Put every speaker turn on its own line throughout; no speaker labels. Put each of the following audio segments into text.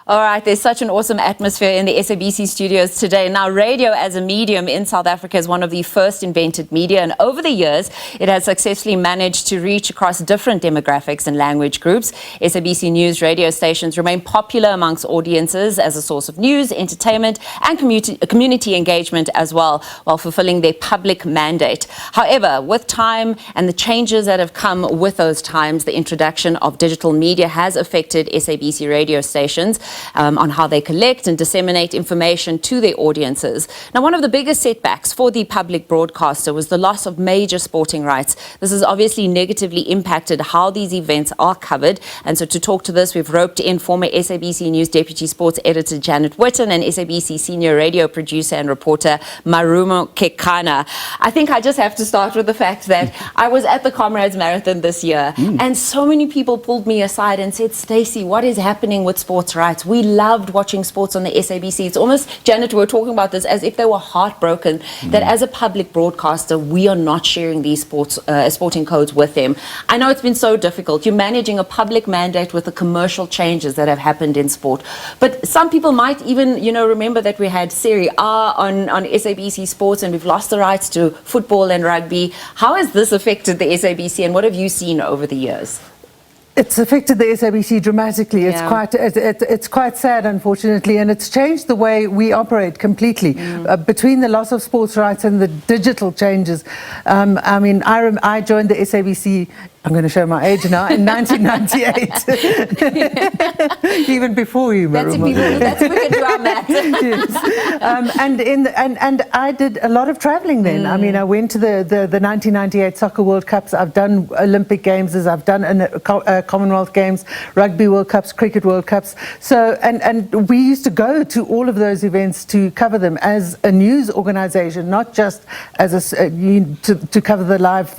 All right, there's such an awesome atmosphere in the SABC studios today. Now, radio as a medium in South Africa is one of the first invented media, and over the years, it has successfully managed to reach across different demographics and language groups. SABC News radio stations remain popular amongst audiences as a source of news, entertainment, and community engagement as well, while fulfilling their public mandate. However, with time and the changes that have come with those times, the introduction of digital media has affected SABC radio stations on how they collect and disseminate information to their audiences. Now, one of the biggest setbacks for the public broadcaster was the loss of major sporting rights. This has obviously negatively impacted how these events are covered. And so to talk to this, we've roped in former SABC News Deputy Sports Editor Janet Whitton and SABC Senior Radio Producer and Reporter Marumo Kekana. I think I just have to start with the fact that I was at the Comrades Marathon this year, and so many people pulled me aside and said, Stacey, what is happening with sports rights? We loved watching sports on the SABC. It's almost, Janet, we were talking about this as if they were heartbroken that as a public broadcaster, we are not sharing these sporting codes with them. I know it's been so difficult. You're managing a public mandate with the commercial changes that have happened in sport. But some people might even, remember that we had Serie A on SABC Sports and we've lost the rights to football and rugby. How has this affected the SABC and what have you seen over the years?
It's affected the SABC dramatically. Yeah. It's quite sad, unfortunately, and it's changed the way we operate completely. Between the loss of sports rights and the digital changes, I joined the SABC. I'm going to show my age now. In 1998, even before you, Marumo.
That's if we can do our math.
Yes. And I did a lot of traveling then. I mean, I went to the 1998 Soccer World Cups. I've done Olympic Games, I've done Commonwealth Games, Rugby World Cups, Cricket World Cups. So, and we used to go to all of those events to cover them as a news organization, not just as to cover the live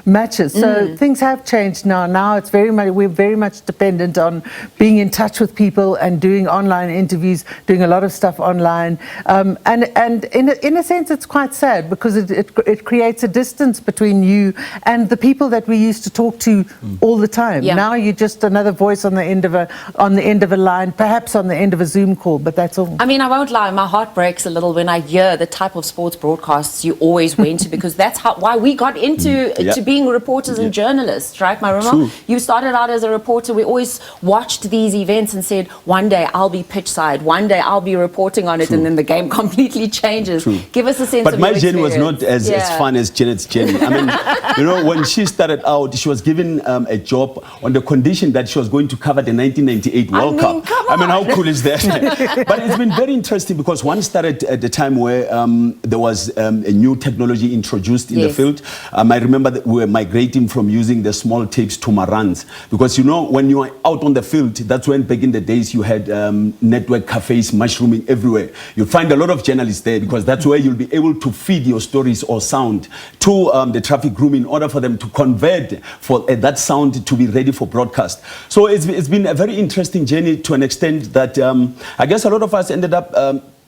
matches. So things have changed now. Now it's we're very much dependent on being in touch with people and doing online interviews, doing a lot of stuff online. And in a sense, it's quite sad because it creates a distance between you and the people that we used to talk to all the time. Yeah. Now you're just another voice on the end of a line, perhaps on the end of a Zoom call, but that's all. I
mean, I won't lie, my heart breaks a little when I hear the type of sports broadcasts you always went to, because that's why we got into to being reporters and journalists. Right, Marumo? True. You started out as a reporter. We always watched these events and said, one day I'll be pitch side, one day I'll be reporting on it, and then the game completely changes. True. Give us a sense of your
my journey was not as fun as Janet's journey. I mean, when she started out, she was given a job on the condition that she was going to cover the 1998 World Cup. I mean, how cool is that? But it's been very interesting because one started at the time where there was a new technology introduced in the field. I remember that we were migrating from using the small tapes to marands, because when you are out on the field, that's when back in the days you had network cafes mushrooming everywhere. You'll find a lot of journalists there because that's where you'll be able to feed your stories or sound to the traffic room in order for them to convert for that sound to be ready for broadcast. So it's been a very interesting journey to an extent that I guess a lot of us ended up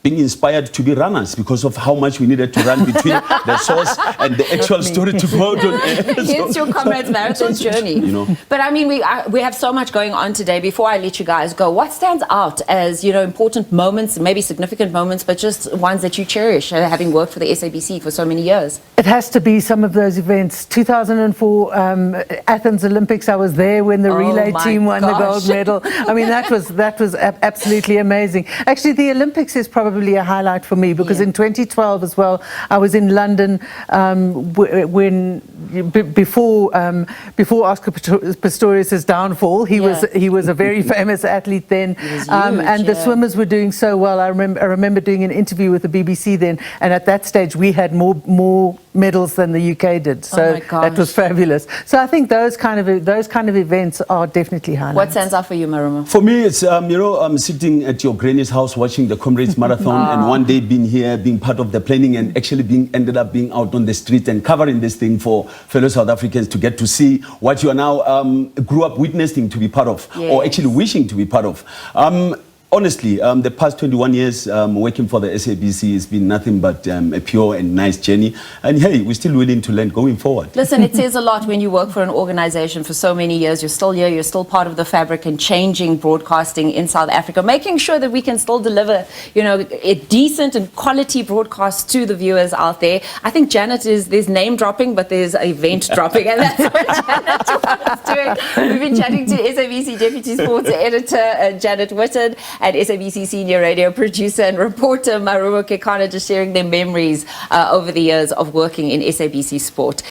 being inspired to be runners because of how much we needed to run between the source and the actual story to go out on air.
Hence your Comrades Marathon journey. But I mean, we have so much going on today. Before I let you guys go, what stands out as, important moments, maybe significant moments, but just ones that you cherish, having worked for the SABC for so many years?
It has to be some of those events. 2004 Athens Olympics, I was there when the relay team won the gold medal. I mean, that was absolutely amazing. Actually, the Olympics is probably a highlight for me because in 2012 as well, I was in London before Oscar Pistorius' downfall. He was a very famous athlete then, and the swimmers were doing so well. I remember doing an interview with the BBC then, and at that stage we had more medals than the UK did. So that was fabulous. So I think those kind of events are definitely highlights.
What stands out for you, Marumo?
For me, it's sitting at your granny's house watching the Comrades Marathon and one day being here, being part of the planning and actually ended up being out on the street and covering this thing for fellow South Africans to get to see what you are now grew up witnessing to be part of or actually wishing to be part of. honestly, the past 21 years working for the SABC has been nothing but a pure and nice journey. And hey, we're still willing to learn going forward.
Listen, it says a lot when you work for an organization for so many years. You're still here, you're still part of the fabric and changing broadcasting in South Africa, making sure that we can still deliver, you know, a decent and quality broadcast to the viewers out there. I think Janet there's name dropping, but there's event dropping, and that's what Janet was doing. We've been chatting to SABC Deputy Sports Editor Janet Whitton and SABC Senior Radio Producer and Reporter Marumo Kekana, just sharing their memories over the years of working in SABC Sport.